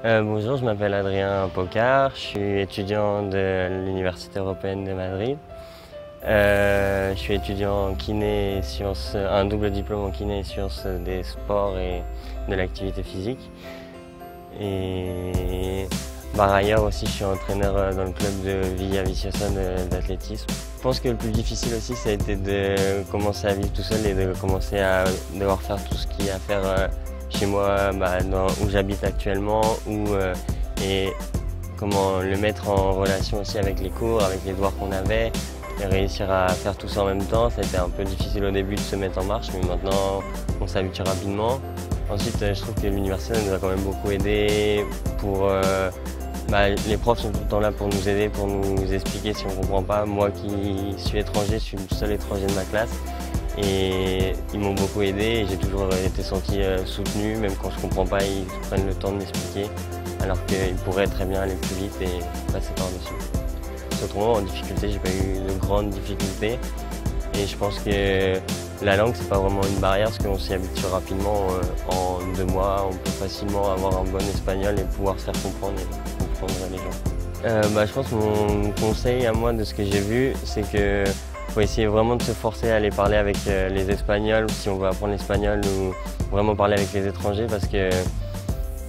Bonjour, je m'appelle Adrien Pocard, je suis étudiant de l'Université européenne de Madrid. Je suis étudiant en kiné et sciences, un double diplôme en kiné et sciences des sports et de l'activité physique. Et par ailleurs aussi, je suis entraîneur dans le club de Villaviciosa d'athlétisme. Je pense que le plus difficile aussi, ça a été de commencer à vivre tout seul et de commencer à devoir faire tout ce qu'il y a à faire chez moi, où j'habite actuellement, et comment le mettre en relation aussi avec les cours, avec les devoirs qu'on avait, et réussir à faire tout ça en même temps. Ça a été un peu difficile au début de se mettre en marche, mais maintenant on s'habitue rapidement. Ensuite, je trouve que l'université nous a quand même beaucoup aidé les profs sont tout le temps là pour nous aider, pour nous expliquer si on ne comprend pas. Moi qui suis étranger, je suis le seul étranger de ma classe et ils m'ont beaucoup aidé et j'ai toujours été senti soutenu. Même quand je ne comprends pas, ils prennent le temps de m'expliquer alors qu'ils pourraient très bien aller plus vite et passer par-dessus. Autrement, en difficulté, j'ai pas eu de grandes difficultés et je pense que la langue, c'est pas vraiment une barrière parce qu'on s'y habitue rapidement. En 2 mois, on peut facilement avoir un bon espagnol et pouvoir se faire comprendre et comprendre les gens. Je pense que mon conseil à moi de ce que j'ai vu, c'est que faut essayer vraiment de se forcer à aller parler avec les Espagnols si on veut apprendre l'espagnol ou vraiment parler avec les étrangers parce que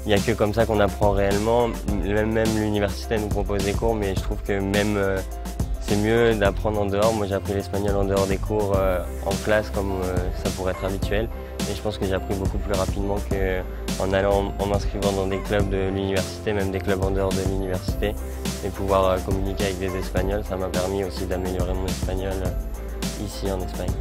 il n'y a que comme ça qu'on apprend réellement. Même l'université nous propose des cours, mais je trouve que même c'est mieux d'apprendre en dehors. Moi j'ai appris l'espagnol en dehors des cours, en classe comme ça pourrait être habituel. Et je pense que j'ai appris beaucoup plus rapidement qu'en allant en m'inscrivant dans des clubs de l'université, même des clubs en dehors de l'université. Et pouvoir communiquer avec des Espagnols, ça m'a permis aussi d'améliorer mon espagnol ici en Espagne.